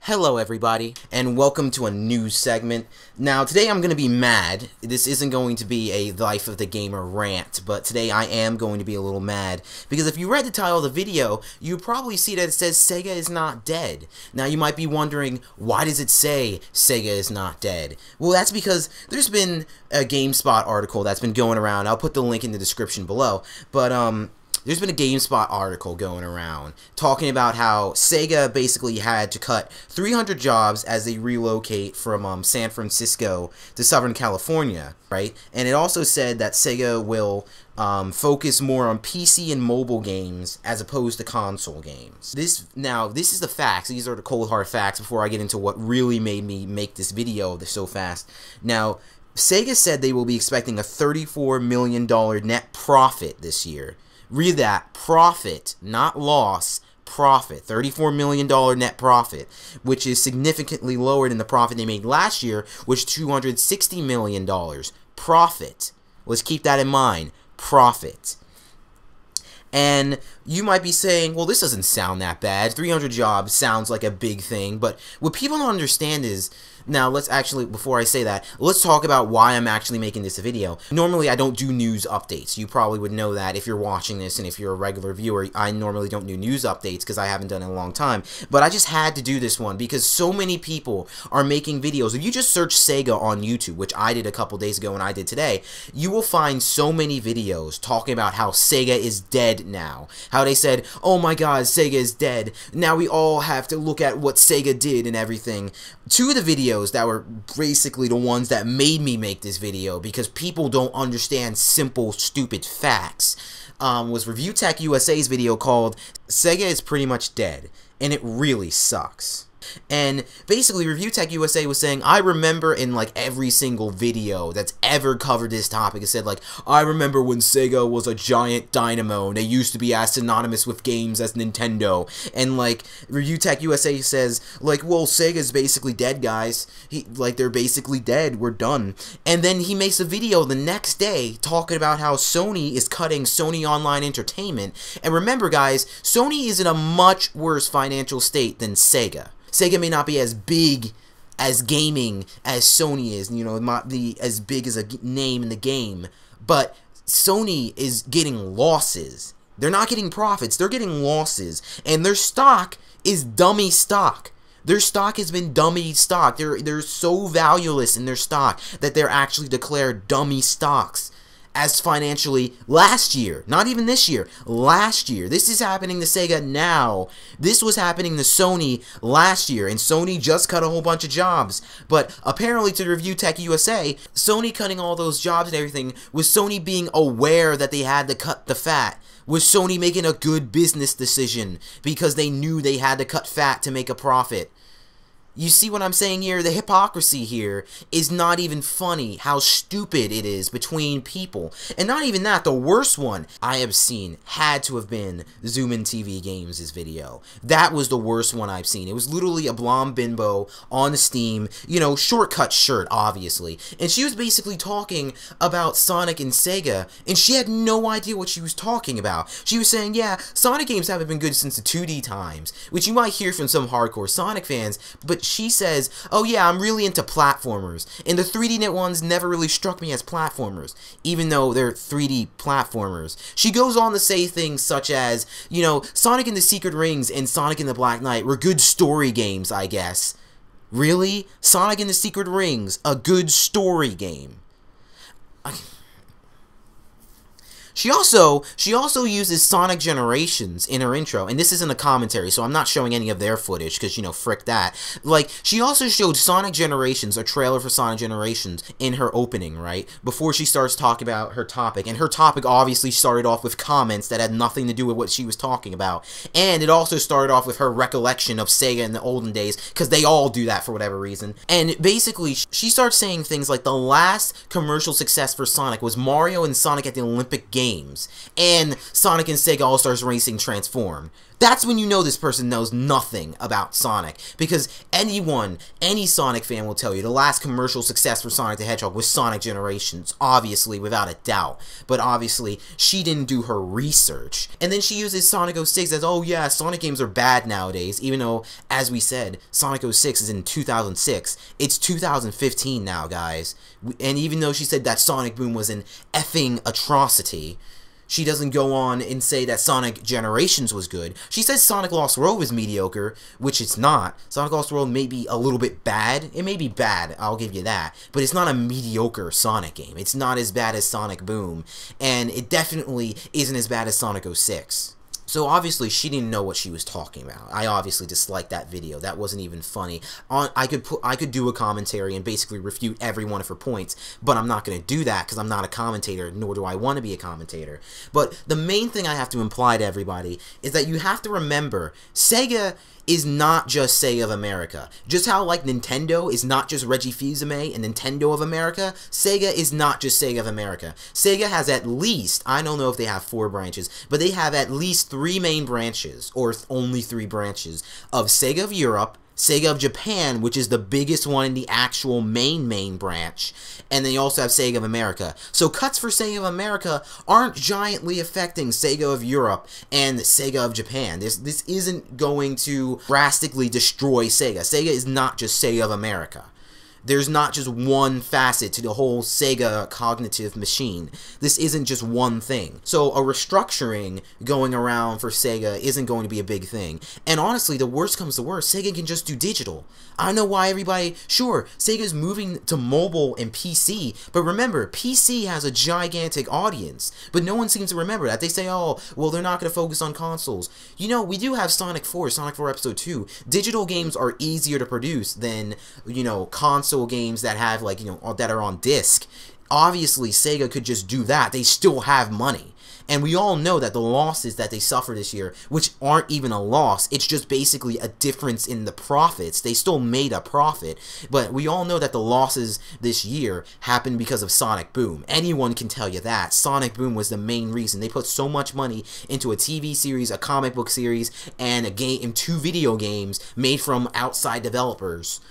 Hello everybody, and welcome to a new segment. Now, today I'm going to be mad. This isn't going to be a Life of the Gamer rant, but today I am going to be a little mad, because if you read the title of the video, you probably see that it says Sega is not dead. Now, you might be wondering, why does it say Sega is not dead? Well, that's because there's been a GameSpot article that's been going around. I'll put the link in the description below, but there's been a GameSpot article going around talking about how Sega basically had to cut 300 jobs as they relocate from San Francisco to Southern California, right? And it also said that Sega will focus more on PC and mobile games as opposed to console games. This is the facts. These are the cold hard facts before I get into what really made me make this video so fast. Now, Sega said they will be expecting a $34 million net profit this year. Read that, profit, not loss, profit, $34 million net profit, which is significantly lower than the profit they made last year, which was $260 million. Profit. Let's keep that in mind. Profit. And you might be saying, well, this doesn't sound that bad. 300 jobs sounds like a big thing, but what people don't understand is, now let's actually, before I say that, let's talk about why I'm actually making this a video. Normally I don't do news updates. You probably would know that if you're watching this, and if you're a regular viewer, I normally don't do news updates because I haven't done it in a long time. But I just had to do this one because so many people are making videos. If you just search Sega on YouTube, which I did a couple days ago and I did today, you will find so many videos talking about how Sega is dead now. How they said, oh my god, Sega is dead. Now we all have to look at what Sega did and everything. Two of the videos that were basically the ones that made me make this video because people don't understand simple, stupid facts was Review Tech USA's video called Sega is Pretty Much Dead, and it really sucks. And basically Review Tech USA was saying, I remember in like every single video that's ever covered this topic, it said like, I remember when Sega was a giant dynamo and they used to be as synonymous with games as Nintendo. And like Review Tech USA says like, well, Sega's basically dead, guys. They're basically dead, we're done. And then he makes a video the next day talking about how Sony is cutting Sony Online Entertainment. And remember guys, Sony is in a much worse financial state than Sega. Sega may not be as big as gaming as Sony is, you know, not be as big as a name in the game, but Sony is getting losses. They're not getting profits, they're getting losses, and their stock is dummy stock. Their stock has been dummy stock. They're so valueless in their stock that they're actually declared dummy stocks. As financially last year, not even this year, last year. This is happening to Sega now. This was happening to Sony last year, and Sony just cut a whole bunch of jobs. But apparently to Review Tech USA, Sony cutting all those jobs and everything was Sony being aware that they had to cut the fat. Was Sony making a good business decision because they knew they had to cut fat to make a profit? You see what I'm saying here? The hypocrisy here is not even funny, how stupid it is between people. And not even that, the worst one I have seen had to have been Zoomin TV Games' video. That was the worst one I've seen. It was literally a blonde bimbo on Steam, you know, shortcut shirt, obviously. And she was basically talking about Sonic and Sega, and she had no idea what she was talking about. She was saying, yeah, Sonic games haven't been good since the 2D times, which you might hear from some hardcore Sonic fans, but she says, oh yeah, I'm really into platformers, and the 3D net ones never really struck me as platformers, even though they're 3D platformers. She goes on to say things such as, you know, Sonic and the Secret Rings and Sonic and the Black Knight were good story games, I guess. Really? Sonic and the Secret Rings, a good story game. She also uses Sonic Generations in her intro, and this isn't a commentary, so I'm not showing any of their footage, because, you know, frick that. Like, she also showed Sonic Generations, a trailer for Sonic Generations, in her opening, right? Before she starts talking about her topic, and her topic obviously started off with comments that had nothing to do with what she was talking about, and it also started off with her recollection of Sega in the olden days, because they all do that for whatever reason. And basically, she starts saying things like, the last commercial success for Sonic was Mario and Sonic at the Olympic Games, and Sonic and Sega All-Stars Racing Transformed. That's when you know this person knows nothing about Sonic, because any Sonic fan will tell you the last commercial success for Sonic the Hedgehog was Sonic Generations, obviously, without a doubt. But obviously, she didn't do her research. And then she uses Sonic 06 as, oh yeah, Sonic games are bad nowadays, even though, as we said, Sonic 06 is in 2006. It's 2015 now, guys. And even though she said that Sonic Boom was an effing atrocity, she doesn't go on and say that Sonic Generations was good. She says Sonic Lost World was mediocre, which it's not. Sonic Lost World may be a little bit bad. It may be bad, I'll give you that. But it's not a mediocre Sonic game. It's not as bad as Sonic Boom. And it definitely isn't as bad as Sonic 06. So obviously she didn't know what she was talking about. I obviously disliked that video. That wasn't even funny. I could do a commentary and basically refute every one of her points, but I'm not going to do that because I'm not a commentator, nor do I want to be a commentator. But the main thing I have to imply to everybody is that you have to remember, Sega is not just Sega of America. Just how, like, Nintendo is not just Reggie Fils-Aimé and Nintendo of America, Sega is not just Sega of America. Sega has at least, I don't know if they have 4 branches, but they have at least 3 main branches, or only 3 branches, of Sega of Europe, Sega of Japan, which is the biggest one in the actual main branch, and then you also have Sega of America. So cuts for Sega of America aren't giantly affecting Sega of Europe and Sega of Japan. This isn't going to drastically destroy Sega. Sega is not just Sega of America. There's not just one facet to the whole Sega cognitive machine. This isn't just one thing. So a restructuring going around for Sega isn't going to be a big thing. And honestly, the worst comes to worst, Sega can just do digital. I don't know why everybody, sure, Sega's moving to mobile and PC, but remember, PC has a gigantic audience. But no one seems to remember that. They say, oh, well, they're not going to focus on consoles. You know, we do have Sonic 4 Episode 2. Digital games are easier to produce than, you know, console games that have, like, you know, that are on disc. Obviously, Sega could just do that. They still have money. And we all know that the losses that they suffer this year, which aren't even a loss, it's just basically a difference in the profits. They still made a profit, but we all know that the losses this year happened because of Sonic Boom. Anyone can tell you that. Sonic Boom was the main reason. They put so much money into a TV series, a comic book series, and a game, and 2 video games made from outside developers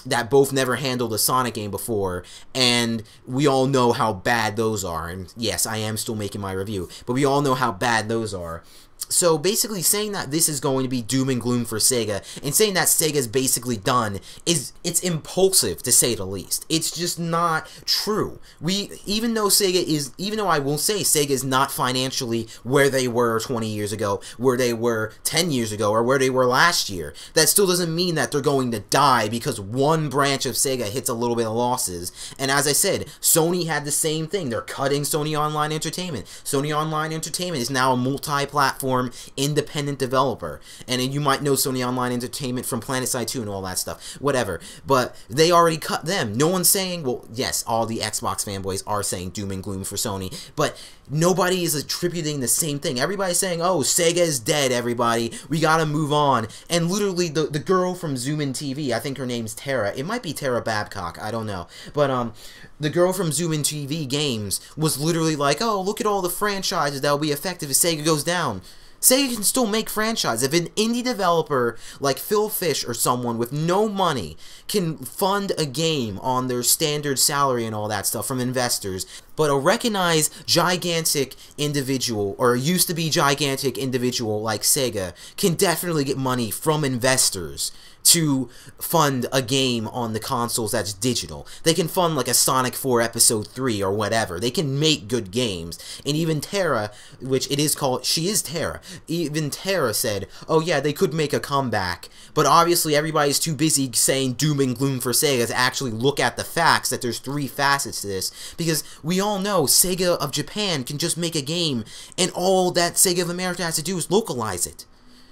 that both never handled a Sonic game before, and we all know how bad those are. And yes, I am still making my review, but we all know how bad those are. So basically saying that this is going to be doom and gloom for Sega, and saying that Sega's basically done, it's impulsive, to say the least. It's just not true. Even though I will say Sega is not financially where they were 20 years ago, where they were 10 years ago, or where they were last year, that still doesn't mean that they're going to die because one branch of Sega hits a little bit of losses. And as I said, Sony had the same thing. They're cutting Sony Online Entertainment. Sony Online Entertainment is now a multi-platform independent developer, and you might know Sony Online Entertainment from PlanetSide 2 and all that stuff, whatever, but they already cut them. No one's saying, well, yes, all the Xbox fanboys are saying doom and gloom for Sony, but nobody is attributing the same thing. Everybody's saying, oh, Sega is dead, everybody, we gotta move on. And literally the girl from Zoom In TV, I think her name's Tara, it might be Tara Babcock, I don't know, but the girl from Zoom In TV Games was literally like, oh, look at all the franchises that will be effective if Sega goes down. Sega can still make franchises. If an indie developer like Phil Fish or someone with no money can fund a game on their standard salary and all that stuff from investors, but a recognized gigantic individual, or used to be gigantic individual like Sega, can definitely get money from investors to fund a game on the consoles that's digital. They can fund like a Sonic 4 Episode 3 or whatever. They can make good games. And even Tara, which it is called, she is Tara, even Tara said, oh yeah, they could make a comeback. But obviously everybody's too busy saying doom and gloom for Sega to actually look at the facts that there's 3 facets to this. Because we all know Sega of Japan can just make a game, and all that Sega of America has to do is localize it.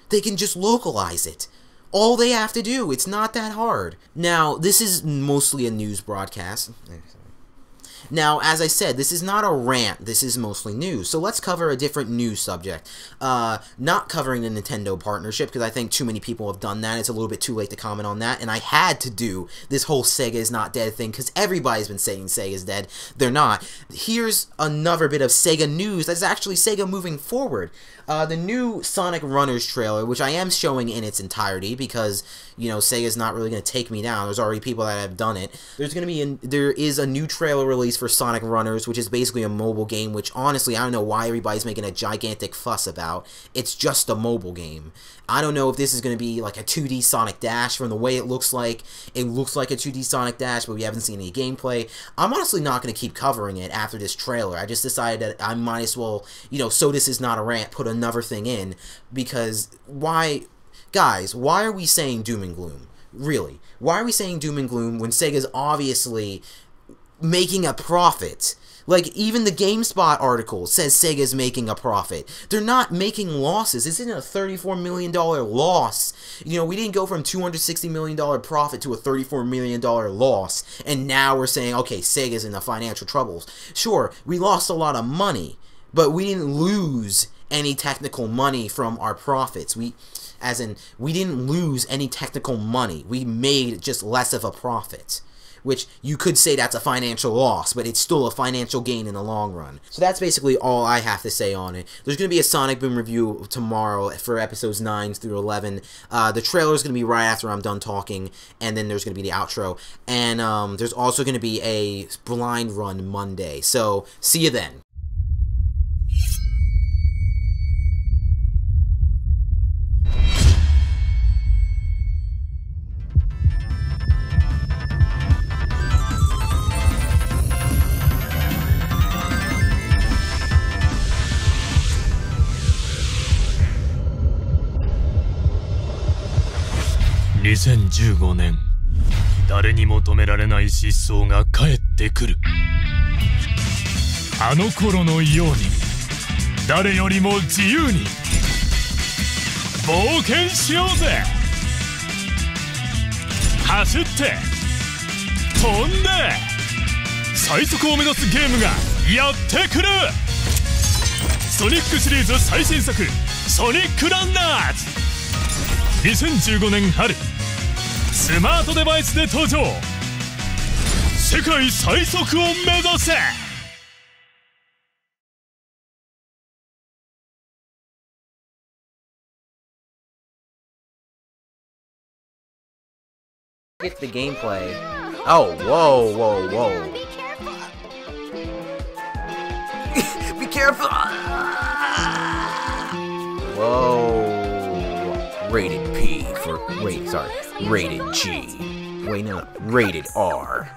They can just localize it. All they have to do, it's not that hard. Now, this is mostly a news broadcast. Now, as I said, this is not a rant, this is mostly news. So let's cover a different news subject. Not covering the Nintendo partnership, because I think too many people have done that. It's a little bit too late to comment on that, and I had to do this whole Sega is not dead thing, because everybody's been saying Sega is dead. They're not. Here's another bit of Sega news that's actually Sega moving forward. The new Sonic Runners trailer, which I am showing in its entirety, because, you know, Sega's not really going to take me down. There's already people that have done it. There is a new trailer release for Sonic Runners, which is basically a mobile game, which honestly I don't know why everybody's making a gigantic fuss about. It's just a mobile game. I don't know if this is going to be like a 2D Sonic Dash. From the way it looks like a 2D Sonic Dash, but we haven't seen any gameplay. I'm honestly not going to keep covering it after this trailer. I just decided that I might as well, you know, so this is not a rant, put another thing in, because why, guys, why are we saying doom and gloom? Really, why are we saying doom and gloom when Sega's obviously making a profit? Like, even the GameSpot article says Sega's making a profit. They're not making losses. This isn't a $34 million loss. You know, we didn't go from $260 million profit to a $34 million loss, and now we're saying, okay, Sega's in the financial troubles. Sure, we lost a lot of money, but we didn't lose any technical money from our profits. We didn't lose any technical money. We made just less of a profit, which you could say that's a financial loss, but it's still a financial gain in the long run. So that's basically all I have to say on it. There's going to be a Sonic Boom review tomorrow for episodes 9 through 11. The trailer is going to be right after I'm done talking, and then there's going to be the outro. And there's also going to be a blind run Monday. So see you then.2015年、誰にも止められない疾走が帰ってくる。あの頃のように、誰よりも自由に冒険しようぜ。走って飛んで最速を目指すゲームがやってくる。ソニックシリーズ最新作ソニックランナーズ。2015年春、スマートデバイスで登場。世界最速を目指せ。Get the gameplay. Oh, whoa, whoa, whoa. Be careful. Whoa. Rated P for, rated G. Wait, no, rated R.